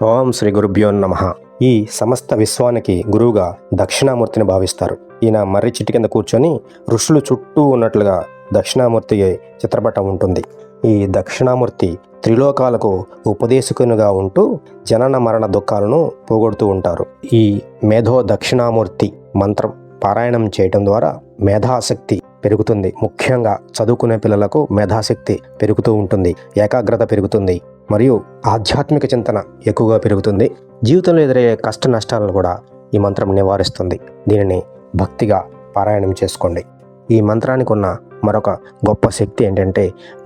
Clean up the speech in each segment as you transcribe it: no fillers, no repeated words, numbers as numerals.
ఓం శ్రీ గురుభ్యో నమః. ఈ సమస్త విశ్వానికి గురువుగా దక్షిణామూర్తిని భావిస్తారు. ఈయన మర్రి చెట్టు కింద కూర్చొని ఋషులు చుట్టూ ఉన్నట్లుగా దక్షిణామూర్తి చిత్రపటం ఉంటుంది. ఈ దక్షిణామూర్తి త్రిలోకాలకు ఉపదేశకునిగా ఉంటూ జనన మరణ దుఃఖాలను పోగొడుతూ ఉంటారు. ఈ మేధో దక్షిణామూర్తి మంత్రం పారాయణం చేయటం ద్వారా మేధాశక్తి పెరుగుతుంది. ముఖ్యంగా చదువుకునే పిల్లలకు మేధాశక్తి పెరుగుతూ ఉంటుంది, ఏకాగ్రత పెరుగుతుంది, మరియు ఆధ్యాత్మిక చింతన ఎక్కువగా పెరుగుతుంది. జీవితంలో ఎదురయ్యే కష్ట నష్టాలను కూడా ఈ మంత్రం నివారిస్తుంది. దీనిని భక్తిగా పారాయణం చేసుకోండి. ఈ మంత్రానికి ఉన్న మరొక గొప్ప శక్తి ఏంటంటే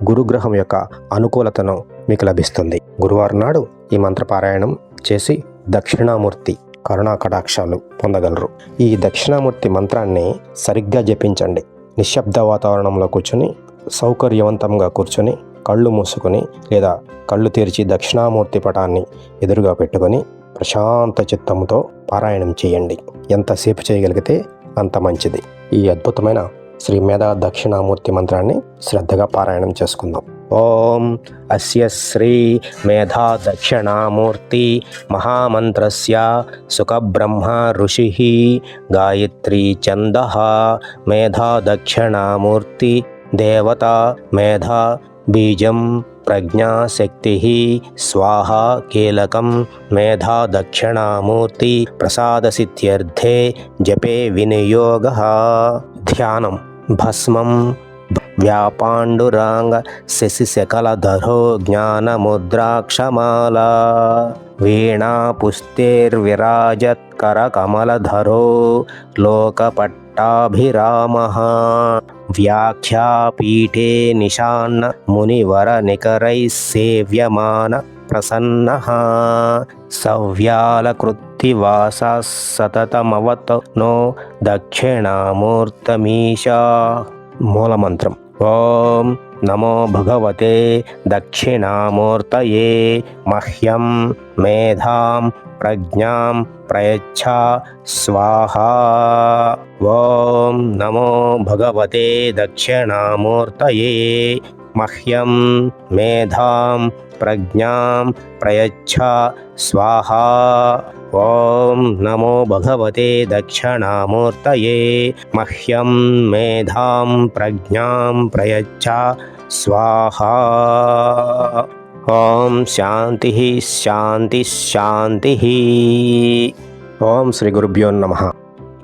గురుగ్రహం యొక్క అనుకూలతను మీకు లభిస్తుంది. గురువారం నాడు ఈ మంత్ర పారాయణం చేసి దక్షిణామూర్తి కరుణా కటాక్షాలు పొందగలరు. ఈ దక్షిణామూర్తి మంత్రాన్ని సరిగ్గా జపించండి. నిశ్శబ్ద వాతావరణంలో కూర్చొని సౌకర్యవంతంగా కూర్చొని కళ్ళు మూసుకొని లేదా కళ్ళు తెరిచి దక్షిణామూర్తి పటాన్ని ఎదురుగా పెట్టుకొని ప్రశాంత చిత్తంతో పారాయణం చేయండి. ఎంతసేపు చేయగలిగితే అంత మంచిది. ఈ అద్భుతమైన శ్రీ మేధా దక్షిణామూర్తి మంత్రాన్ని శ్రద్ధగా పారాయణం చేసుకుందాం. ఓం అస్య శ్రీ మేధా దక్షిణామూర్తి మహామంత్రస్య సుఖబ్రహ్మ ఋషిః గాయత్రీ ఛందః మేధా దక్షిణామూర్తి దేవతా మేధా బీజం ప్రజ్ఞాశక్తి స్వాహా కీలకం మేధా దక్షిణామూర్తి ప్రసాదసిద్ధ్యర్థే జపే వినియోగః. ధ్యానం భస్మం వ్యాపాండురాంగ శశిశకలధరో జ్ఞానముద్రాక్షమాలా వీణా పుస్తేర్విరాజత్ కరకమలధరో లోకపట్టాభిరామః వ్యాఖ్యాపీఠే నిశాన్న మునివర నికరైః సేవ్యమాన ప్రసన్నః సవ్యాలకృత్తివాసः సతతమవతు నో దక్షిణామూర్తమీశా. మూలమంత్రం ఓం నమో భగవతే దక్షిణామూర్తయే మహ్యం మేధాం ప్రజ్ఞాం ప్రయచ్ఛ స్వాహా. ఓం నమో భగవతే దక్షిణామూర్తయే మహ్యం మేధాం ప్రజ్ఞాం ప్రయచ్ఛ స్వాహా. ఓం నమో భగవతే దక్షిణామూర్తయే మహ్యం మేధాం ప్రజ్ఞాం ప్రయచ్ఛ స్వాహా. ఓం శాంతి శాంతి శాంతి. ఓం శ్రీ గురుభ్యో నమః.